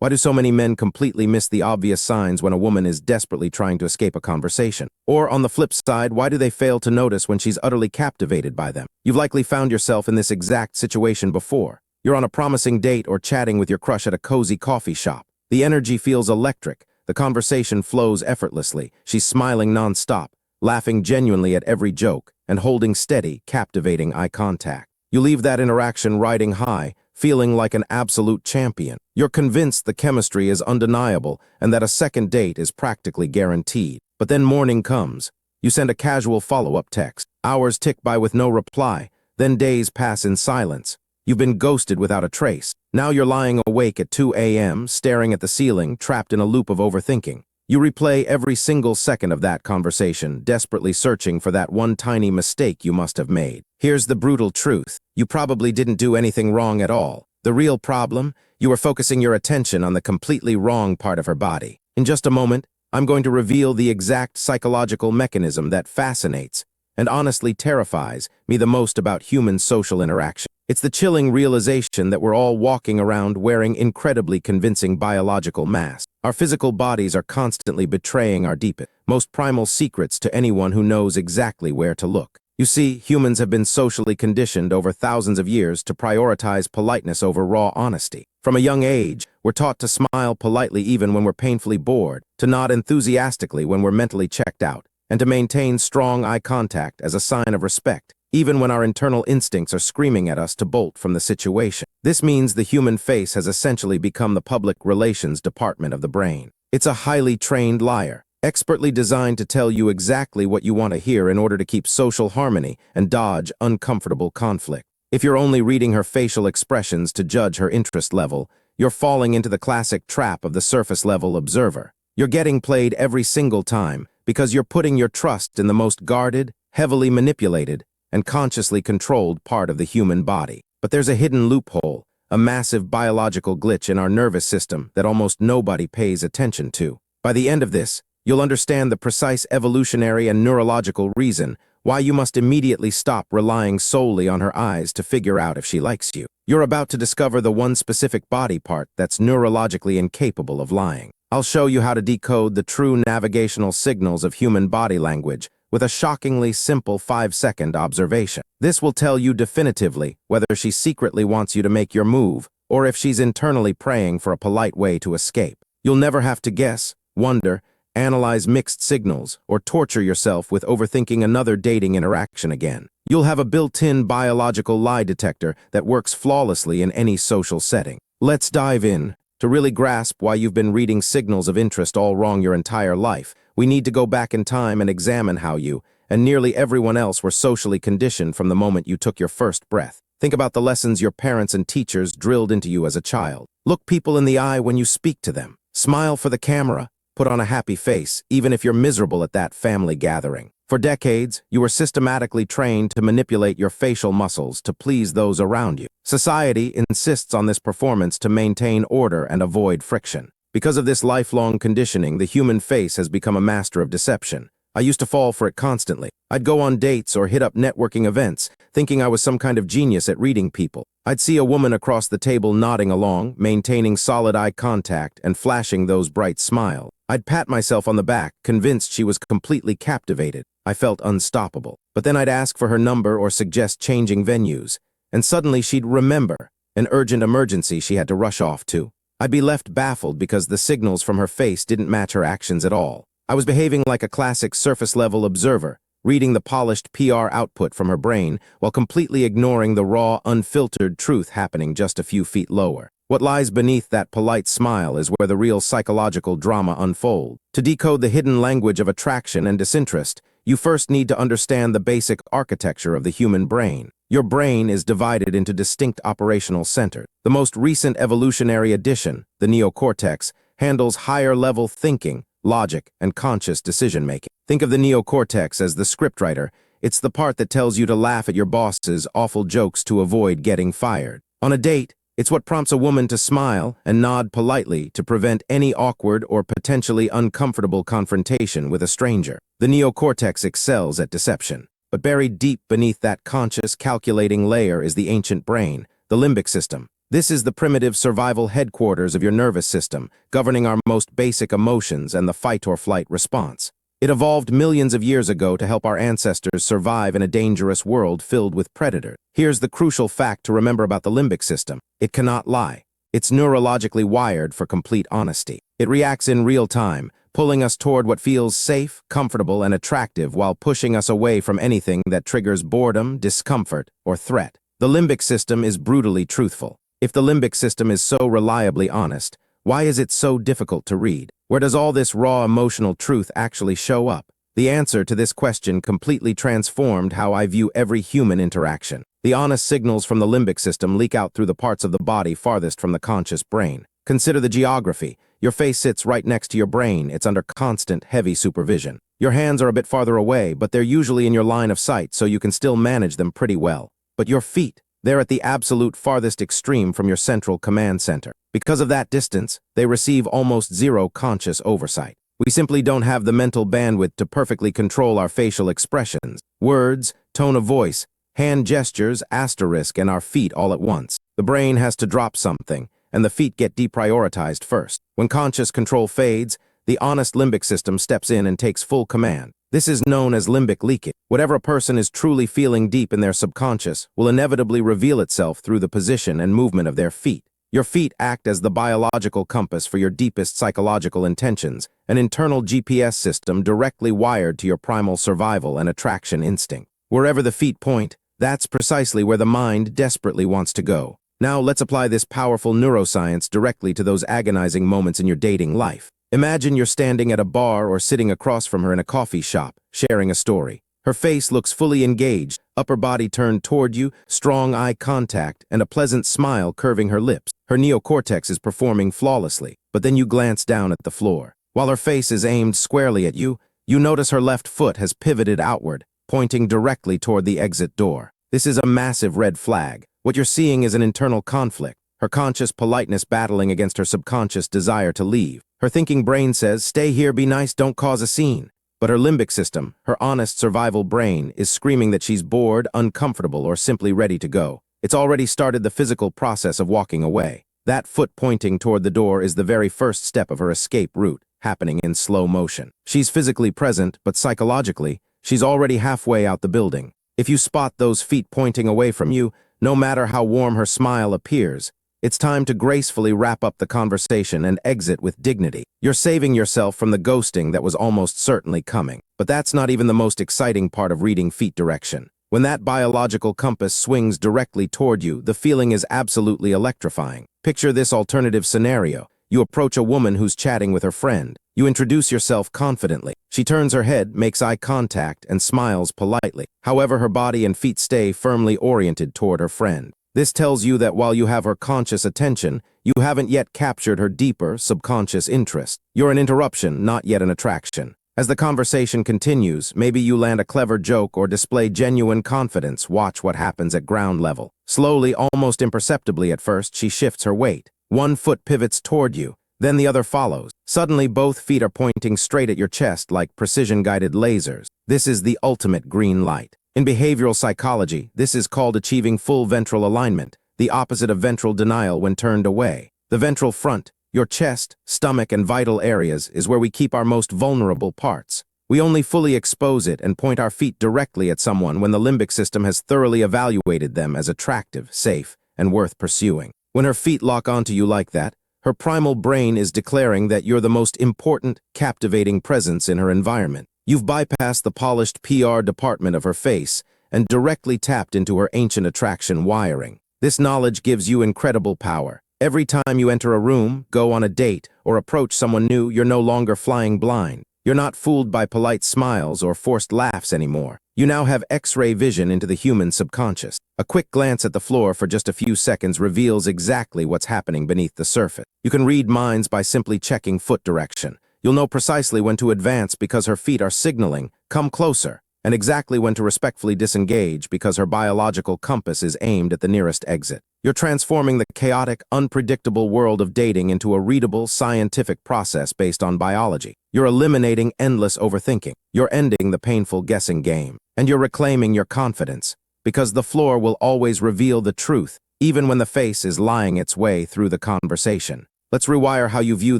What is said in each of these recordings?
Why do so many men completely miss the obvious signs when a woman is desperately trying to escape a conversation? Or on the flip side, why do they fail to notice when she's utterly captivated by them? You've likely found yourself in this exact situation before. You're on a promising date or chatting with your crush at a cozy coffee shop. The energy feels electric. The conversation flows effortlessly. She's smiling nonstop, laughing genuinely at every joke, and holding steady, captivating eye contact. You leave that interaction riding high, feeling like an absolute champion. You're convinced the chemistry is undeniable and that a second date is practically guaranteed. But then morning comes. You send a casual follow-up text. Hours tick by with no reply. Then days pass in silence. You've been ghosted without a trace. Now you're lying awake at 2 a.m., staring at the ceiling, trapped in a loop of overthinking. You replay every single second of that conversation, desperately searching for that one tiny mistake you must have made. Here's the brutal truth. You probably didn't do anything wrong at all. The real problem? You were focusing your attention on the completely wrong part of her body. In just a moment, I'm going to reveal the exact psychological mechanism that fascinates and honestly terrifies me the most about human social interaction. It's the chilling realization that we're all walking around wearing incredibly convincing biological masks. Our physical bodies are constantly betraying our deepest, most primal secrets to anyone who knows exactly where to look. You see, humans have been socially conditioned over thousands of years to prioritize politeness over raw honesty. From a young age, we're taught to smile politely even when we're painfully bored, to nod enthusiastically when we're mentally checked out, and to maintain strong eye contact as a sign of respect, even when our internal instincts are screaming at us to bolt from the situation. This means the human face has essentially become the public relations department of the brain. It's a highly trained liar, expertly designed to tell you exactly what you want to hear in order to keep social harmony and dodge uncomfortable conflict. If you're only reading her facial expressions to judge her interest level, you're falling into the classic trap of the surface-level observer. You're getting played every single time because you're putting your trust in the most guarded, heavily manipulated, and consciously controlled part of the human body. But there's a hidden loophole, a massive biological glitch in our nervous system that almost nobody pays attention to. By the end of this, you'll understand the precise evolutionary and neurological reason why you must immediately stop relying solely on her eyes to figure out if she likes you. You're about to discover the one specific body part that's neurologically incapable of lying. I'll show you how to decode the true navigational signals of human body language with a shockingly simple 5-second observation. This will tell you definitively whether she secretly wants you to make your move or if she's internally praying for a polite way to escape. You'll never have to guess, wonder, analyze mixed signals, or torture yourself with overthinking another dating interaction again. You'll have a built-in biological lie detector that works flawlessly in any social setting. Let's dive in. To really grasp why you've been reading signals of interest all wrong your entire life, we need to go back in time and examine how you, and nearly everyone else, were socially conditioned from the moment you took your first breath. Think about the lessons your parents and teachers drilled into you as a child. Look people in the eye when you speak to them. Smile for the camera. Put on a happy face, even if you're miserable at that family gathering. For decades, you were systematically trained to manipulate your facial muscles to please those around you. Society insists on this performance to maintain order and avoid friction. Because of this lifelong conditioning, the human face has become a master of deception. I used to fall for it constantly. I'd go on dates or hit up networking events, thinking I was some kind of genius at reading people. I'd see a woman across the table nodding along, maintaining solid eye contact and flashing those bright smiles. I'd pat myself on the back, convinced she was completely captivated. I felt unstoppable. But then I'd ask for her number or suggest changing venues, and suddenly she'd remember an urgent emergency she had to rush off to. I'd be left baffled because the signals from her face didn't match her actions at all. I was behaving like a classic surface-level observer, reading the polished PR output from her brain while completely ignoring the raw, unfiltered truth happening just a few feet lower. What lies beneath that polite smile is where the real psychological drama unfolds. To decode the hidden language of attraction and disinterest, you first need to understand the basic architecture of the human brain. Your brain is divided into distinct operational centers. The most recent evolutionary addition, the neocortex, handles higher-level thinking, logic, and conscious decision-making. Think of the neocortex as the scriptwriter. It's the part that tells you to laugh at your boss's awful jokes to avoid getting fired. On a date, it's what prompts a woman to smile and nod politely to prevent any awkward or potentially uncomfortable confrontation with a stranger. The neocortex excels at deception. But buried deep beneath that conscious, calculating layer is the ancient brain, the limbic system. This is the primitive survival headquarters of your nervous system, governing our most basic emotions and the fight-or-flight response. It evolved millions of years ago to help our ancestors survive in a dangerous world filled with predators. Here's the crucial fact to remember about the limbic system. It cannot lie. It's neurologically wired for complete honesty. It reacts in real time, pulling us toward what feels safe, comfortable, and attractive while pushing us away from anything that triggers boredom, discomfort, or threat. The limbic system is brutally truthful. If the limbic system is so reliably honest, why is it so difficult to read? Where does all this raw emotional truth actually show up? The answer to this question completely transformed how I view every human interaction. The honest signals from the limbic system leak out through the parts of the body farthest from the conscious brain. Consider the geography. Your face sits right next to your brain. It's under constant, heavy supervision. Your hands are a bit farther away, but they're usually in your line of sight, so you can still manage them pretty well. But your feet, they're at the absolute farthest extreme from your central command center. Because of that distance, they receive almost zero conscious oversight. We simply don't have the mental bandwidth to perfectly control our facial expressions, words, tone of voice, hand gestures, asterisk, and our feet all at once. The brain has to drop something, and the feet get deprioritized first. When conscious control fades, the honest limbic system steps in and takes full command. This is known as limbic leakage. Whatever a person is truly feeling deep in their subconscious will inevitably reveal itself through the position and movement of their feet. Your feet act as the biological compass for your deepest psychological intentions, an internal GPS system directly wired to your primal survival and attraction instinct. Wherever the feet point, that's precisely where the mind desperately wants to go. Now let's apply this powerful neuroscience directly to those agonizing moments in your dating life. Imagine you're standing at a bar or sitting across from her in a coffee shop, sharing a story. Her face looks fully engaged, upper body turned toward you, strong eye contact, and a pleasant smile curving her lips. Her neocortex is performing flawlessly, but then you glance down at the floor. While her face is aimed squarely at you, you notice her left foot has pivoted outward, pointing directly toward the exit door. This is a massive red flag. What you're seeing is an internal conflict, her conscious politeness battling against her subconscious desire to leave. Her thinking brain says, "Stay here, be nice, don't cause a scene." But her limbic system, her honest survival brain, is screaming that she's bored, uncomfortable, or simply ready to go. It's already started the physical process of walking away. That foot pointing toward the door is the very first step of her escape route, happening in slow motion. She's physically present, but psychologically, she's already halfway out the building. If you spot those feet pointing away from you, no matter how warm her smile appears, it's time to gracefully wrap up the conversation and exit with dignity. You're saving yourself from the ghosting that was almost certainly coming. But that's not even the most exciting part of reading feet direction. When that biological compass swings directly toward you, the feeling is absolutely electrifying. Picture this alternative scenario. You approach a woman who's chatting with her friend. You introduce yourself confidently. She turns her head, makes eye contact, and smiles politely. However, her body and feet stay firmly oriented toward her friend. This tells you that while you have her conscious attention, you haven't yet captured her deeper, subconscious interest. You're an interruption, not yet an attraction. As the conversation continues, maybe you land a clever joke or display genuine confidence. Watch what happens at ground level. Slowly, almost imperceptibly at first, she shifts her weight. One foot pivots toward you, then the other follows. Suddenly, both feet are pointing straight at your chest like precision-guided lasers. This is the ultimate green light. In behavioral psychology, this is called achieving full ventral alignment, the opposite of ventral denial when turned away. The ventral front, your chest, stomach, and vital areas, is where we keep our most vulnerable parts. We only fully expose it and point our feet directly at someone when the limbic system has thoroughly evaluated them as attractive, safe, and worth pursuing. When her feet lock onto you like that, her primal brain is declaring that you're the most important, captivating presence in her environment. You've bypassed the polished PR department of her face and directly tapped into her ancient attraction wiring. This knowledge gives you incredible power. Every time you enter a room, go on a date, or approach someone new, you're no longer flying blind. You're not fooled by polite smiles or forced laughs anymore. You now have X-ray vision into the human subconscious. A quick glance at the floor for just a few seconds reveals exactly what's happening beneath the surface. You can read minds by simply checking foot direction. You'll know precisely when to advance because her feet are signaling, "Come closer," and exactly when to respectfully disengage because her biological compass is aimed at the nearest exit. You're transforming the chaotic, unpredictable world of dating into a readable, scientific process based on biology. You're eliminating endless overthinking. You're ending the painful guessing game. And you're reclaiming your confidence, because the floor will always reveal the truth, even when the face is lying its way through the conversation. Let's rewire how you view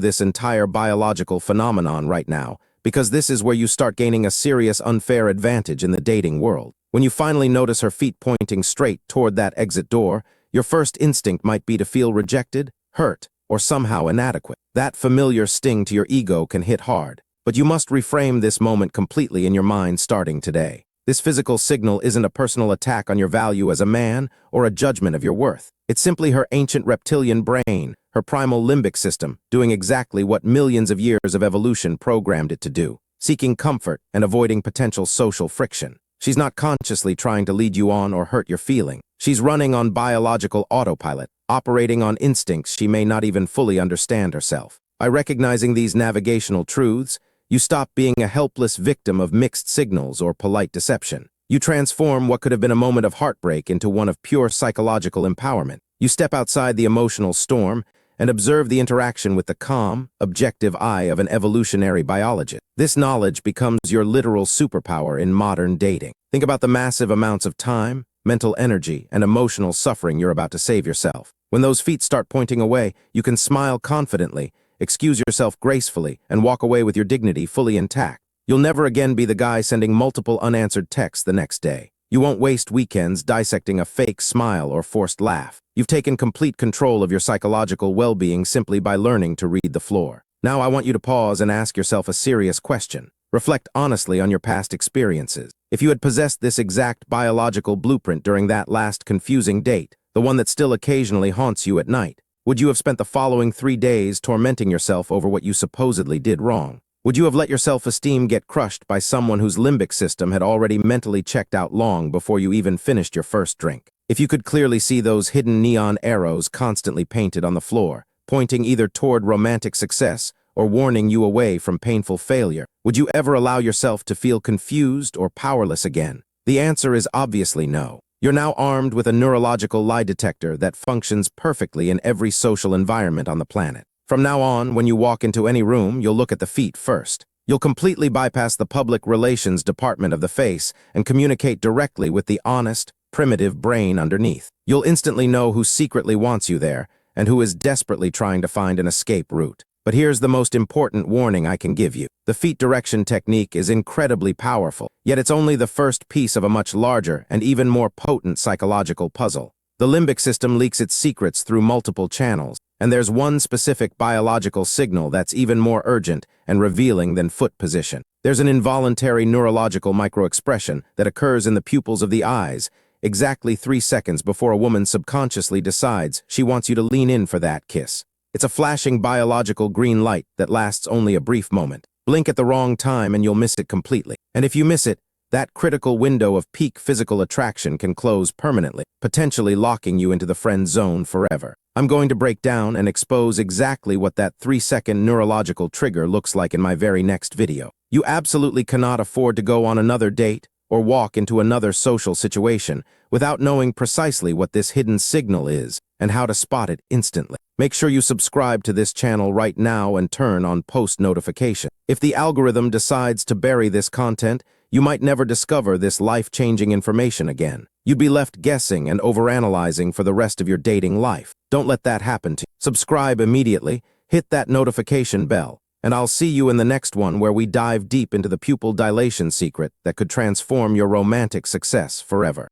this entire biological phenomenon right now, because this is where you start gaining a serious unfair advantage in the dating world. When you finally notice her feet pointing straight toward that exit door, your first instinct might be to feel rejected, hurt, or somehow inadequate. That familiar sting to your ego can hit hard, but you must reframe this moment completely in your mind starting today. This physical signal isn't a personal attack on your value as a man or a judgment of your worth. It's simply her ancient reptilian brain, her primal limbic system, doing exactly what millions of years of evolution programmed it to do, seeking comfort and avoiding potential social friction. She's not consciously trying to lead you on or hurt your feeling. She's running on biological autopilot, operating on instincts she may not even fully understand herself. By recognizing these navigational truths, you stop being a helpless victim of mixed signals or polite deception. You transform what could have been a moment of heartbreak into one of pure psychological empowerment. You step outside the emotional storm and observe the interaction with the calm, objective eye of an evolutionary biologist. This knowledge becomes your literal superpower in modern dating. Think about the massive amounts of time, mental energy, and emotional suffering you're about to save yourself. When those feet start pointing away, you can smile confidently, excuse yourself gracefully, and walk away with your dignity fully intact. You'll never again be the guy sending multiple unanswered texts the next day. You won't waste weekends dissecting a fake smile or forced laugh. You've taken complete control of your psychological well-being simply by learning to read the floor. Now I want you to pause and ask yourself a serious question. Reflect honestly on your past experiences. If you had possessed this exact biological blueprint during that last confusing date, the one that still occasionally haunts you at night, would you have spent the following 3 days tormenting yourself over what you supposedly did wrong? Would you have let your self-esteem get crushed by someone whose limbic system had already mentally checked out long before you even finished your first drink? If you could clearly see those hidden neon arrows constantly painted on the floor, pointing either toward romantic success or warning you away from painful failure, would you ever allow yourself to feel confused or powerless again? The answer is obviously no. You're now armed with a neurological lie detector that functions perfectly in every social environment on the planet. From now on, when you walk into any room, you'll look at the feet first. You'll completely bypass the public relations department of the face and communicate directly with the honest, primitive brain underneath. You'll instantly know who secretly wants you there and who is desperately trying to find an escape route. But here's the most important warning I can give you. The feet direction technique is incredibly powerful, yet it's only the first piece of a much larger and even more potent psychological puzzle. The limbic system leaks its secrets through multiple channels, and there's one specific biological signal that's even more urgent and revealing than foot position. There's an involuntary neurological microexpression that occurs in the pupils of the eyes, exactly 3 seconds before a woman subconsciously decides she wants you to lean in for that kiss. It's a flashing biological green light that lasts only a brief moment. Blink at the wrong time and you'll miss it completely. And if you miss it, that critical window of peak physical attraction can close permanently, potentially locking you into the friend zone forever. I'm going to break down and expose exactly what that 3-second neurological trigger looks like in my very next video. You absolutely cannot afford to go on another date or walk into another social situation without knowing precisely what this hidden signal is and how to spot it instantly. Make sure you subscribe to this channel right now and turn on post notification. If the algorithm decides to bury this content, you might never discover this life-changing information again. You'd be left guessing and overanalyzing for the rest of your dating life. Don't let that happen to you. Subscribe immediately, hit that notification bell, and I'll see you in the next one where we dive deep into the pupil dilation secret that could transform your romantic success forever.